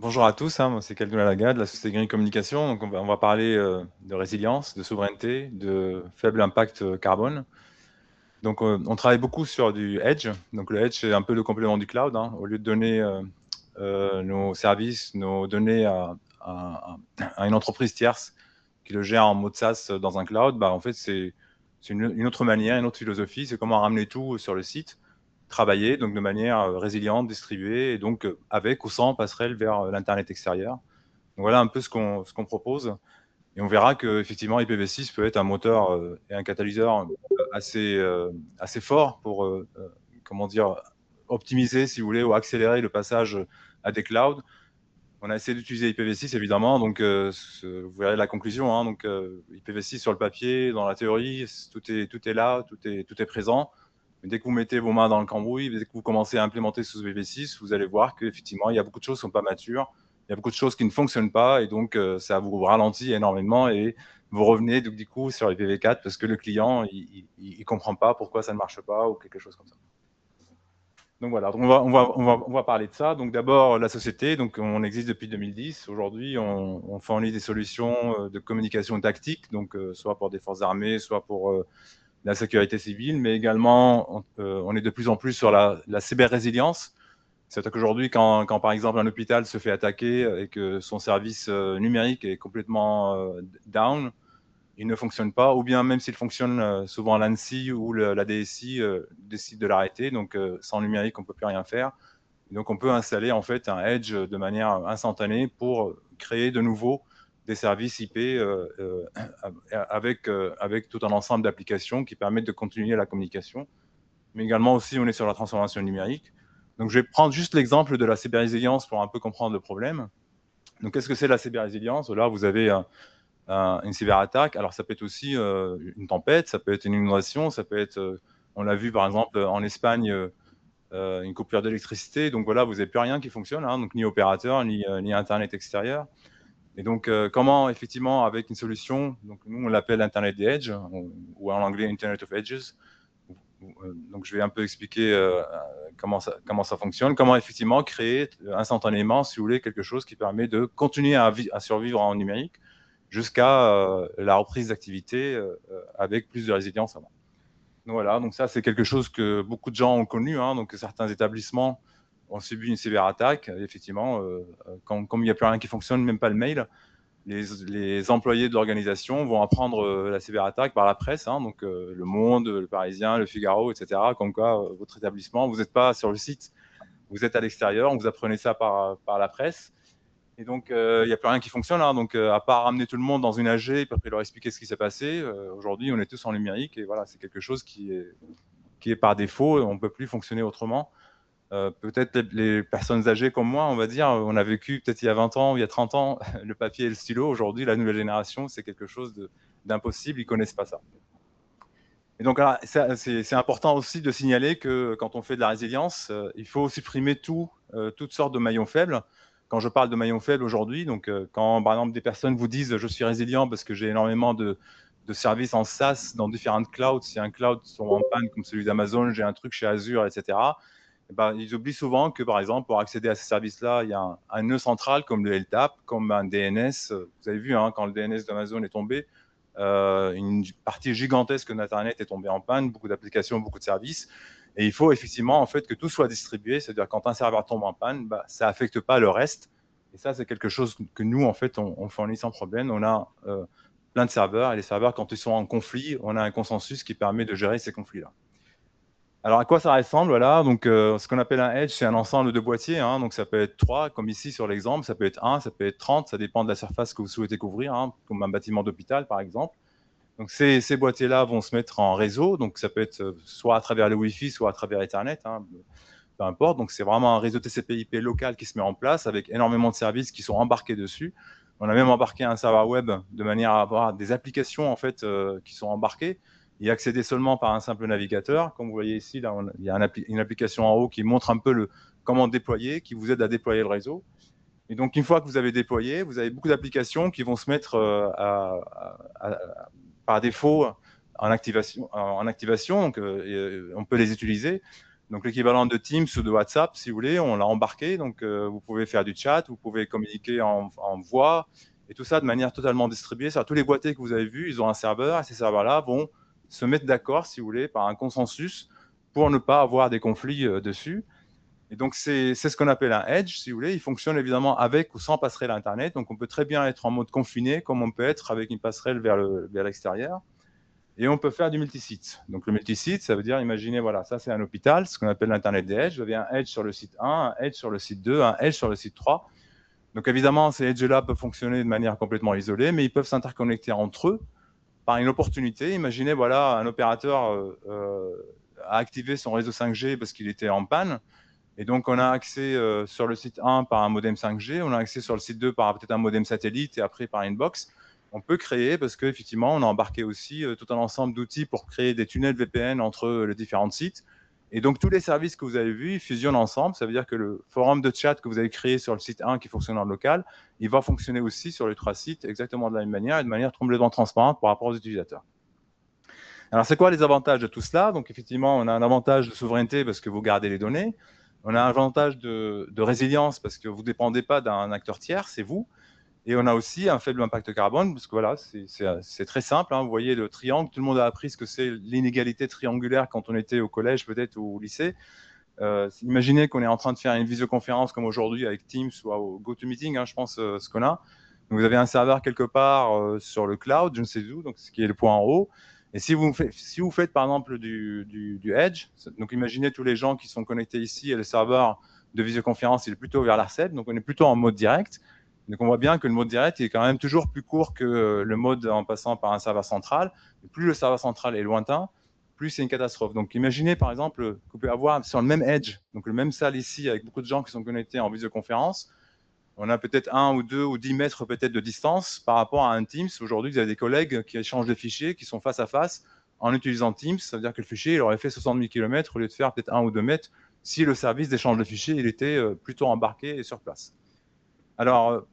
Bonjour à tous, moi c'est Kaldoun Alaga de la société Green Communication. Donc on va parler de résilience, de souveraineté, de faible impact carbone. Donc on travaille beaucoup sur du edge. Donc le edge c'est un peu le complément du cloud. Au lieu de donner nos services, nos données à une entreprise tierce qui le gère en mode SaaS dans un cloud, en fait c'est une autre manière, une autre philosophie. C'est comment ramener tout sur le site, travailler donc de manière résiliente, distribuée, et donc avec ou sans passerelle vers l'Internet extérieur. Donc voilà un peu ce qu'on propose. Et on verra qu'effectivement, IPv6 peut être un moteur et un catalyseur assez, assez fort pour comment dire, optimiser, si vous voulez, ou accélérer le passage à des clouds. On a essayé d'utiliser IPv6, évidemment, donc vous verrez la conclusion. Donc IPv6 sur le papier, dans la théorie, tout est là, tout est présent. Mais dès que vous mettez vos mains dans le cambouis, dès que vous commencez à implémenter sous IPv6, vous allez voir qu'effectivement, il y a beaucoup de choses qui ne sont pas matures, il y a beaucoup de choses qui ne fonctionnent pas, et donc ça vous ralentit énormément, et vous revenez du coup sur IPv4 parce que le client, il comprend pas pourquoi ça ne marche pas, ou quelque chose comme ça. Donc voilà, donc on va parler de ça. Donc d'abord, la société, donc on existe depuis 2010. Aujourd'hui, on fournit des solutions de communication tactique, donc soit pour des forces armées, soit pour la sécurité civile, mais également, on est de plus en plus sur la cyber-résilience. C'est-à-dire qu'aujourd'hui, quand, par exemple un hôpital se fait attaquer et que son service numérique est complètement down, il ne fonctionne pas, ou bien même s'il fonctionne, souvent l'ANSSI ou la DSI décide de l'arrêter, donc sans numérique, on ne peut plus rien faire. Et donc on peut installer en fait un edge de manière instantanée pour créer de nouveau des services IP avec tout un ensemble d'applications qui permettent de continuer la communication. Mais également aussi, on est sur la transformation numérique. Donc je vais prendre juste l'exemple de la cyber-résilience pour un peu comprendre le problème. Donc qu'est-ce que c'est la cyber-résilience? Là, vous avez une cyberattaque. Alors, ça peut être aussi une tempête, ça peut être une inondation, ça peut être, on l'a vu par exemple en Espagne, une coupure d'électricité. Donc voilà, vous n'avez plus rien qui fonctionne, donc ni opérateur, ni Internet extérieur. Et donc, comment effectivement, avec une solution, donc nous on l'appelle Internet des Edge, ou en anglais Internet of Edges. Donc, je vais un peu expliquer comment ça fonctionne, comment effectivement créer instantanément, si vous voulez, quelque chose qui permet de continuer à survivre en numérique jusqu'à la reprise d'activité avec plus de résilience avant. Donc voilà, donc ça c'est quelque chose que beaucoup de gens ont connu, donc certains établissements ont subi une cyberattaque. Effectivement, comme il n'y a plus rien qui fonctionne, même pas le mail, les employés de l'organisation vont apprendre la cyberattaque par la presse, donc Le Monde, Le Parisien, Le Figaro, etc. Comme quoi, votre établissement, vous n'êtes pas sur le site, vous êtes à l'extérieur, vous apprenez ça par la presse. Et donc, il n'y a plus rien qui fonctionne. Donc, à part ramener tout le monde dans une AG et puis après leur expliquer ce qui s'est passé, aujourd'hui, on est tous en numérique. Et voilà, c'est quelque chose qui est par défaut. On ne peut plus fonctionner autrement. Peut-être les personnes âgées comme moi, on va dire, on a vécu peut-être il y a 20 ans, il y a 30 ans, le papier et le stylo. Aujourd'hui, la nouvelle génération, c'est quelque chose d'impossible. Ils ne connaissent pas ça. Et donc, c'est important aussi de signaler que quand on fait de la résilience, il faut supprimer toutes sortes de maillons faibles. Quand je parle de maillons faibles aujourd'hui, donc quand par exemple des personnes vous disent je suis résilient parce que j'ai énormément de services en SaaS dans différentes clouds, si un cloud tombe en panne comme celui d'Amazon, j'ai un truc chez Azure, etc. Ils oublient souvent que par exemple pour accéder à ces services-là, il y a un nœud central comme le LTAP, comme un DNS. Vous avez vu quand le DNS d'Amazon est tombé, une partie gigantesque d'Internet est tombée en panne, beaucoup d'applications, beaucoup de services. Et il faut effectivement en fait que tout soit distribué, c'est-à-dire quand un serveur tombe en panne, ça affecte pas le reste. Et ça, c'est quelque chose que nous, en fait, on fournit sans problème. On a plein de serveurs, et les serveurs, quand ils sont en conflit, on a un consensus qui permet de gérer ces conflits-là. Alors, à quoi ça ressemble? Voilà, donc ce qu'on appelle un edge, c'est un ensemble de boîtiers. Donc, ça peut être 3, comme ici sur l'exemple, ça peut être 1, ça peut être 30, ça dépend de la surface que vous souhaitez couvrir, comme un bâtiment d'hôpital, par exemple. Donc, ces boîtiers-là vont se mettre en réseau. Donc, ça peut être soit à travers le Wi-Fi, soit à travers Ethernet, peu importe. Donc, c'est vraiment un réseau TCP/IP local qui se met en place avec énormément de services qui sont embarqués dessus. On a même embarqué un serveur web de manière à avoir des applications en fait qui sont embarquées et accéder seulement par un simple navigateur. Comme vous voyez ici, là, il y a une application en haut qui montre un peu comment déployer, qui vous aide à déployer le réseau. Et donc, une fois que vous avez déployé, vous avez beaucoup d'applications qui vont se mettre par défaut en activation. Donc, on peut les utiliser. Donc l'équivalent de Teams ou de WhatsApp, si vous voulez, on l'a embarqué. Donc vous pouvez faire du chat, vous pouvez communiquer en voix, et tout ça de manière totalement distribuée. C'est-à-dire tous les boîtiers que vous avez vus, ils ont un serveur, et ces serveurs-là vont se mettre d'accord, si vous voulez, par un consensus pour ne pas avoir des conflits dessus. Et donc, c'est ce qu'on appelle un edge, si vous voulez. Il fonctionne évidemment avec ou sans passerelle Internet. Donc, on peut très bien être en mode confiné, comme on peut être avec une passerelle vers l'extérieur. Et on peut faire du multisite. Donc, le multisite, ça veut dire, imaginez, voilà, ça c'est un hôpital, ce qu'on appelle l'Internet des edges. Vous avez un edge sur le site 1, un edge sur le site 2, un edge sur le site 3. Donc, évidemment, ces edges-là peuvent fonctionner de manière complètement isolée, mais ils peuvent s'interconnecter entre eux par une opportunité. Imaginez, voilà, un opérateur a activé son réseau 5G parce qu'il était en panne. Et donc, on a accès sur le site 1 par un modem 5G, on a accès sur le site 2 par peut-être un modem satellite et après par une box. On peut créer, parce qu'effectivement, on a embarqué aussi tout un ensemble d'outils pour créer des tunnels VPN entre les différents sites. Et donc, tous les services que vous avez vus, ils fusionnent ensemble. Ça veut dire que le forum de chat que vous avez créé sur le site 1 qui fonctionne en local, il va fonctionner aussi sur les 3 sites exactement de la même manière et de manière complètement transparente par rapport aux utilisateurs. Alors, c'est quoi les avantages de tout cela? Donc, effectivement, on a un avantage de souveraineté parce que vous gardez les données. On a un avantage de résilience parce que vous ne dépendez pas d'un acteur tiers, c'est vous. Et on a aussi un faible impact carbone parce que voilà, c'est très simple. Hein. Vous voyez le triangle, tout le monde a appris ce que c'est l'inégalité triangulaire quand on était au collège peut-être ou au lycée. Imaginez qu'on est en train de faire une visioconférence comme aujourd'hui avec Teams ou au GoToMeeting, hein, je pense ce qu'on a. Donc, vous avez un serveur quelque part sur le cloud, je ne sais où, donc ce qui est le point en haut. Et si vous faites par exemple du Edge, donc imaginez tous les gens qui sont connectés ici et le serveur de visioconférence il est plutôt vers l'ARCEP, donc on est plutôt en mode direct. Donc on voit bien que le mode direct est quand même toujours plus court que le mode en passant par un serveur central. Et plus le serveur central est lointain, plus c'est une catastrophe. Donc imaginez par exemple que vous pouvez avoir sur le même Edge, donc le même salle ici avec beaucoup de gens qui sont connectés en visioconférence, on a peut-être 1 ou 2 ou 10 mètres peut-être de distance par rapport à un Teams. Aujourd'hui, vous avez des collègues qui échangent des fichiers, qui sont face à face en utilisant Teams. Ça veut dire que le fichier, il aurait fait 60 000 km au lieu de faire peut-être 1 ou 2 mètres si le service d'échange de fichiers, il était plutôt embarqué et sur place. Alors,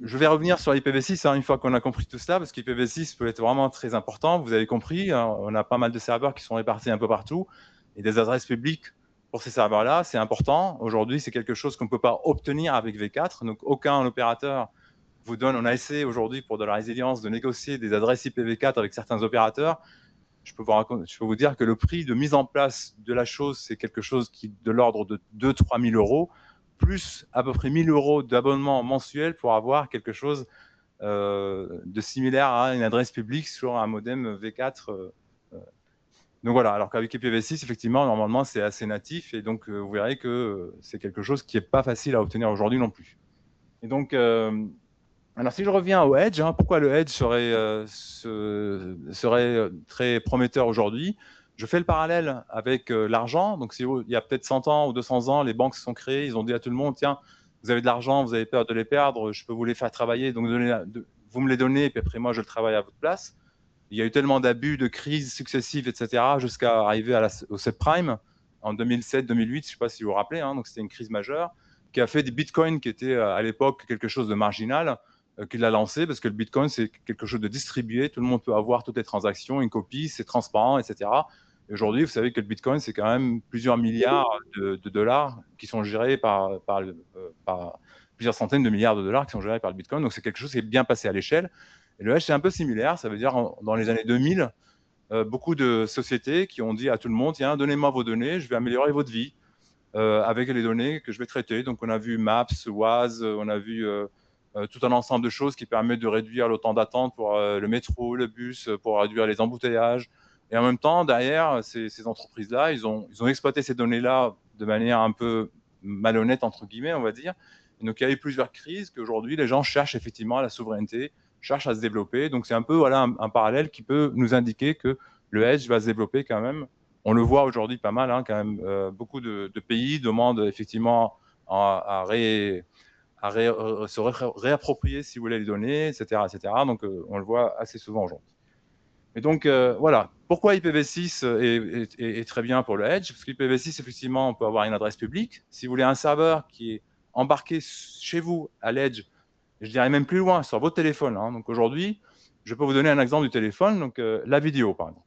je vais revenir sur IPv6 hein, une fois qu'on a compris tout cela, parce qu'IPv6 peut être vraiment très important. Vous avez compris, hein, on a pas mal de serveurs qui sont répartis un peu partout et des adresses publiques pour ces serveurs-là, c'est important. Aujourd'hui, c'est quelque chose qu'on ne peut pas obtenir avec V4. Donc, aucun opérateur vous donne. On a essayé aujourd'hui, pour de la résilience, de négocier des adresses IPv4 avec certains opérateurs. Je peux vous dire que le prix de mise en place de la chose, c'est quelque chose qui de l'ordre de 2 000 à 3 000 euros, plus à peu près 1 000 euros d'abonnement mensuel pour avoir quelque chose de similaire à une adresse publique sur un modem V4. Donc voilà, alors qu'avec IPv6, effectivement, normalement, c'est assez natif, et donc vous verrez que c'est quelque chose qui n'est pas facile à obtenir aujourd'hui non plus. Et donc, alors si je reviens au Edge, hein, pourquoi le Edge serait très prometteur aujourd'hui? Je fais le parallèle avec l'argent. Donc, il y a peut-être 100 ans ou 200 ans, les banques se sont créées, ils ont dit à tout le monde, tiens, vous avez de l'argent, vous avez peur de les perdre, je peux vous les faire travailler, donc vous me les donnez, et puis après moi, je le travaille à votre place. Il y a eu tellement d'abus, de crises successives, etc., jusqu'à arriver au subprime en 2007-2008, je ne sais pas si vous vous rappelez, hein, donc c'était une crise majeure, qui a fait des bitcoins qui étaient à l'époque quelque chose de marginal, qu'il a lancé, parce que le bitcoin, c'est quelque chose de distribué, tout le monde peut avoir toutes les transactions, une copie, c'est transparent, etc. Et aujourd'hui, vous savez que le bitcoin, c'est quand même plusieurs milliards de dollars qui sont gérés par plusieurs centaines de milliards de dollars qui sont gérés par le bitcoin, donc c'est quelque chose qui est bien passé à l'échelle. Et le Edge, c'est un peu similaire. Ça veut dire, dans les années 2000, beaucoup de sociétés qui ont dit à tout le monde, tiens, donnez-moi vos données, je vais améliorer votre vie avec les données que je vais traiter. Donc, on a vu Maps, Waze, on a vu tout un ensemble de choses qui permettent de réduire le temps d'attente pour le métro, le bus, pour réduire les embouteillages. Et en même temps, derrière, ces entreprises-là, ils ont exploité ces données-là de manière un peu malhonnête, entre guillemets, on va dire. Et donc, il y a eu plusieurs crises qu'aujourd'hui, les gens cherchent effectivement à la souveraineté, cherchent à se développer. Donc, c'est un peu voilà, un parallèle qui peut nous indiquer que le Edge va se développer quand même. On le voit aujourd'hui pas mal, hein, quand même. Beaucoup de pays demandent effectivement à se réapproprier, si vous voulez, les données, etc. etc. Donc, on le voit assez souvent aujourd'hui. Et donc, voilà. Pourquoi IPv6 est très bien pour le Edge? Parce qu'IPv6, effectivement, on peut avoir une adresse publique. Si vous voulez un serveur qui est embarqué chez vous à l'Edge, je dirais même plus loin, sur votre téléphone. Hein. Donc, aujourd'hui, je peux vous donner un exemple du téléphone. Donc, la vidéo, par exemple.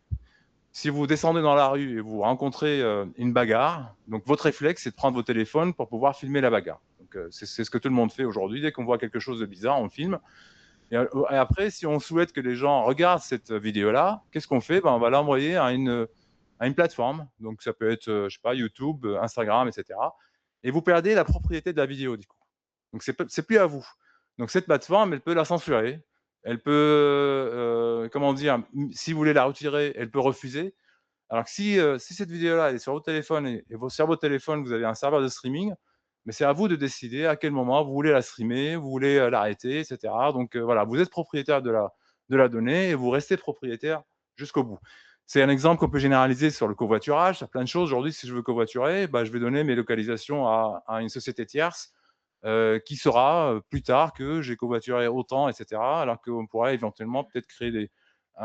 Si vous descendez dans la rue et vous rencontrez une bagarre, donc votre réflexe, c'est de prendre vos téléphones pour pouvoir filmer la bagarre. Donc, c'est ce que tout le monde fait aujourd'hui. Dès qu'on voit quelque chose de bizarre, on le filme. Et après, si on souhaite que les gens regardent cette vidéo-là, qu'est-ce qu'on fait? Ben, on va l'envoyer à une plateforme. Donc, ça peut être, je sais pas, YouTube, Instagram, etc. Et vous perdez la propriété de la vidéo, du coup. Donc, c'est plus à vous. Donc, cette plateforme, elle peut la censurer. Elle peut, comment dire, si vous voulez la retirer, elle peut refuser. Alors que si cette vidéo-là est sur votre téléphone et sur votre téléphone, vous avez un serveur de streaming, mais c'est à vous de décider à quel moment vous voulez la streamer, vous voulez l'arrêter, et cetera. Donc voilà, vous êtes propriétaire de la donnée et vous restez propriétaire jusqu'au bout. C'est un exemple qu'on peut généraliser sur le covoiturage. Il y a plein de choses. Aujourd'hui, si je veux covoiturer, bah, je vais donner mes localisations à une société tierce qui saura plus tard que j'ai covoituré autant, et cetera. Alors qu'on pourrait éventuellement peut-être créer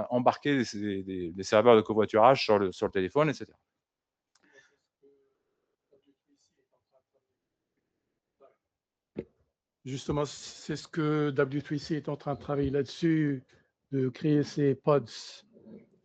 embarquer des serveurs de covoiturage sur le téléphone, etc. Justement, c'est ce que W3C est en train de travailler là-dessus, de créer ces pods.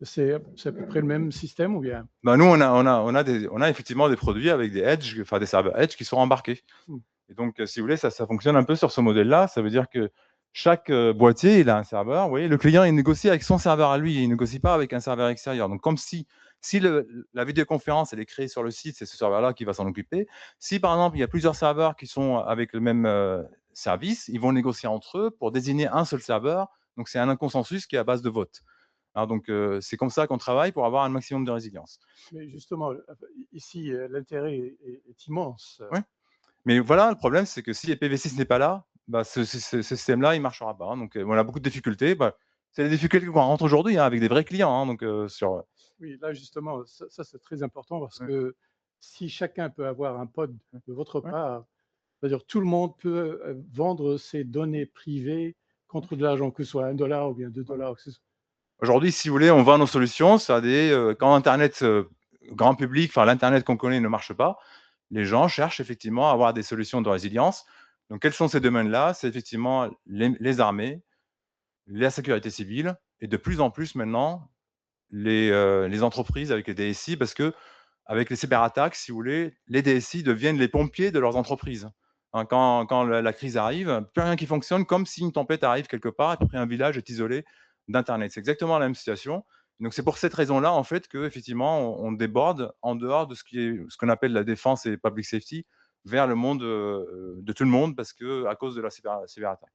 C'est à peu près le même système ou bien? Ben, nous, on a effectivement des produits avec des edge, enfin des serveurs edge qui sont embarqués. Hmm. Et donc, si vous voulez, ça fonctionne un peu sur ce modèle-là. Ça veut dire que chaque boîtier, il a un serveur. Vous voyez, le client, il négocie avec son serveur à lui. Il ne négocie pas avec un serveur extérieur. Donc, comme si la vidéoconférence, elle est créée sur le site, c'est ce serveur-là qui va s'en occuper. Si, par exemple, il y a plusieurs serveurs qui sont avec le même service, ils vont négocier entre eux pour désigner un seul serveur. Donc, c'est un consensus qui est à base de vote. Alors, donc, c'est comme ça qu'on travaille pour avoir un maximum de résilience. Mais justement, ici, l'intérêt est immense. Ouais. Mais voilà, le problème, c'est que si IPv6 n'est pas là, bah, ce système-là, il ne marchera pas. Donc, on a beaucoup de difficultés. Bah, c'est les difficultés qu'on rencontre aujourd'hui avec des vrais clients. Donc, Oui, là, justement, ça c'est très important parce ouais, que si chacun peut avoir un pod de votre ouais, part, c'est-à-dire tout le monde peut vendre ses données privées ouais. contre de l'argent, que ce soit 1 $ ou bien 2 $. Aujourd'hui, si vous voulez, on vend nos solutions. Quand Internet grand public, enfin l'Internet qu'on connaît ne marche pas, les gens cherchent effectivement à avoir des solutions de résilience. Donc, quels sont ces domaines-là? C'est effectivement les armées, la sécurité civile et de plus en plus maintenant les entreprises avec les DSI, parce que avec les cyberattaques, si vous voulez, les DSI deviennent les pompiers de leurs entreprises. Hein, quand la crise arrive, plus rien qui fonctionne, comme si une tempête arrive quelque part et puis un village est isolé d'Internet. C'est exactement la même situation. Donc c'est pour cette raison-là, en fait, qu'effectivement, on déborde en dehors de ce qu'on appelle la défense et public safety vers le monde de tout le monde, parce que à cause de la cyberattaque.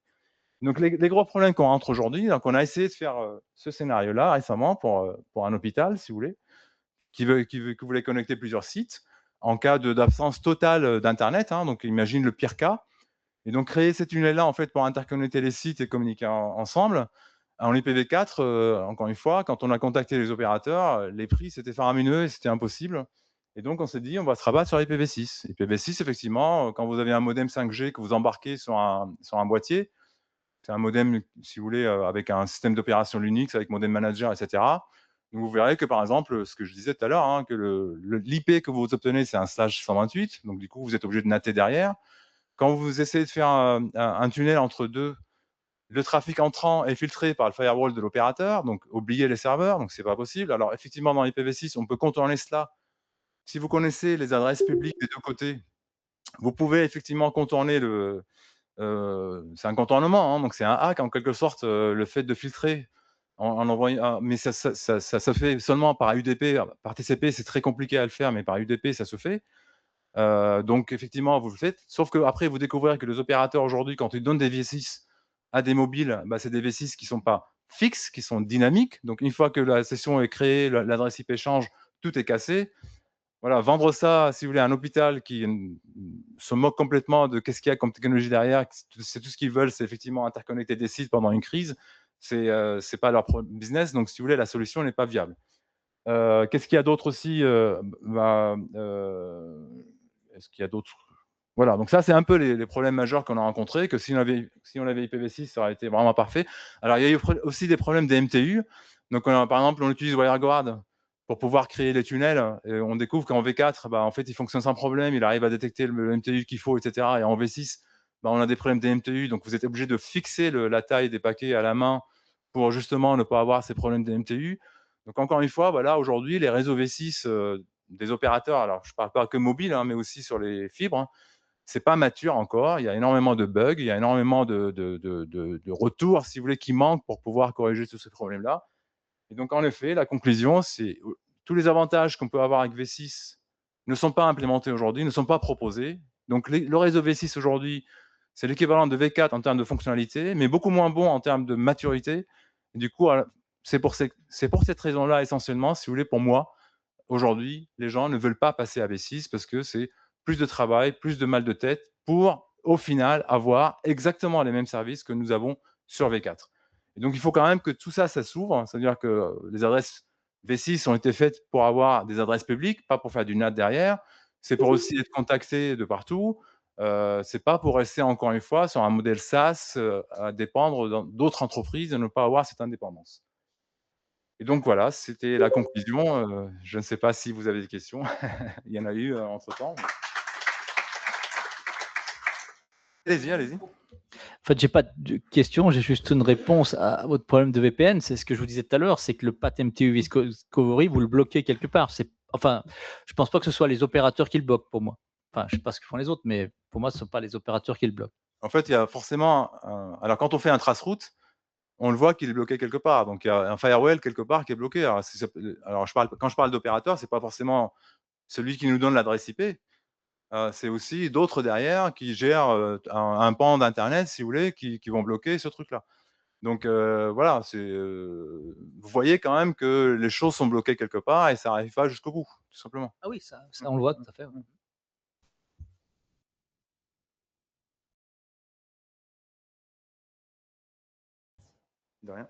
Donc les gros problèmes qu'on rentre aujourd'hui, donc on a essayé de faire ce scénario-là récemment pour un hôpital, si vous voulez, qui voulait connecter plusieurs sites en cas d'absence totale d'Internet. Hein, donc imagine le pire cas. Et donc créer cette tunnel-là en fait pour interconnecter les sites et communiquer ensemble. En IPv4, encore une fois, quand on a contacté les opérateurs, les prix c'était faramineux et c'était impossible. Et donc on s'est dit on va se rabattre sur IPv6. IPv6, effectivement, quand vous avez un modem 5G que vous embarquez sur un boîtier, c'est un modem, si vous voulez, avec un système d'opération Linux, avec modem manager, etc. Donc, vous verrez que, par exemple, ce que je disais tout à l'heure, hein, que l'IP que vous obtenez, c'est un /128. Donc, du coup, vous êtes obligé de natter derrière. Quand vous essayez de faire un tunnel entre deux, le trafic entrant est filtré par le firewall de l'opérateur. Donc, oubliez les serveurs. Donc, c'est pas possible. Alors, effectivement, dans IPv6, on peut contourner cela. Si vous connaissez les adresses publiques des deux côtés, vous pouvez effectivement contourner c'est un contournement, hein, donc c'est un hack en quelque sorte, le fait de filtrer en envoyant, mais ça se fait seulement par UDP. Par TCP, c'est très compliqué à le faire, mais par UDP, ça se fait. Donc effectivement, vous le faites, sauf qu'après, vous découvrez que les opérateurs aujourd'hui, quand ils donnent des V6 à des mobiles, bah, c'est des V6 qui ne sont pas fixes, qui sont dynamiques. Donc une fois que la session est créée, l'adresse IP change, tout est cassé. Voilà, vendre ça, si vous voulez, à un hôpital qui se moque complètement de qu'est-ce qu'il y a comme technologie derrière, c'est tout ce qu'ils veulent, c'est effectivement interconnecter des sites pendant une crise. C'est pas leur business, donc si vous voulez, la solution n'est pas viable. Qu'est-ce qu'il y a d'autre aussi est-ce qu'il y a d'autres? Voilà, donc ça, c'est un peu les problèmes majeurs qu'on a rencontrés, que si on avait IPv6, ça aurait été vraiment parfait. Alors, il y a eu aussi des problèmes des MTU. Donc, par exemple, on utilise WireGuard pour pouvoir créer les tunnels. Et on découvre qu'en V4, bah, en fait, il fonctionne sans problème. Il arrive à détecter le MTU qu'il faut, etc. Et en V6, bah, on a des problèmes des MTU. Donc, vous êtes obligé de fixer la taille des paquets à la main pour justement ne pas avoir ces problèmes des MTU. Donc encore une fois, voilà, aujourd'hui, les réseaux V6 des opérateurs, alors je ne parle pas que mobile, hein, mais aussi sur les fibres, hein, c'est pas mature encore. Il y a énormément de bugs, il y a énormément de retours, si vous voulez, qui manquent pour pouvoir corriger tous ces problèmes-là. Et donc, en effet, la conclusion, c'est tous les avantages qu'on peut avoir avec V6 ne sont pas implémentés aujourd'hui, ne sont pas proposés. Donc, le réseau V6 aujourd'hui, c'est l'équivalent de V4 en termes de fonctionnalité, mais beaucoup moins bon en termes de maturité. Et du coup, c'est pour cette raison-là, essentiellement, si vous voulez, pour moi, aujourd'hui, les gens ne veulent pas passer à V6 parce que c'est plus de travail, plus de mal de tête pour, au final, avoir exactement les mêmes services que nous avons sur V4. Et donc, il faut quand même que tout ça, ça s'ouvre. C'est-à-dire que les adresses V6 ont été faites pour avoir des adresses publiques, pas pour faire du NAT derrière. C'est pour aussi être contacté de partout. C'est pas pour rester, encore une fois, sur un modèle SaaS à dépendre d'autres entreprises et ne pas avoir cette indépendance. Et donc voilà, c'était la conclusion. Je ne sais pas si vous avez des questions. Il y en a eu entre-temps. Allez-y, allez-y. En fait, j'ai pas de questions, j'ai juste une réponse à votre problème de VPN. C'est ce que je vous disais tout à l'heure, c'est que le path MTU Discovery, vous le bloquez quelque part. Enfin, je pense pas que ce soit les opérateurs qui le bloquent pour moi. Enfin, je sais pas ce que font les autres, mais pour moi, ce ne sont pas les opérateurs qui le bloquent. En fait, il y a forcément alors quand on fait un traceroute, on le voit qu'il est bloqué quelque part. Donc il y a un firewall quelque part qui est bloqué. Alors, quand je parle d'opérateur, c'est pas forcément celui qui nous donne l'adresse IP. C'est aussi d'autres derrière qui gèrent un pan d'internet, si vous voulez, qui vont bloquer ce truc-là. Donc voilà, vous voyez quand même que les choses sont bloquées quelque part et ça n'arrive pas jusqu'au bout, tout simplement. Ah oui, ça on le voit tout à fait. Ouais. De rien.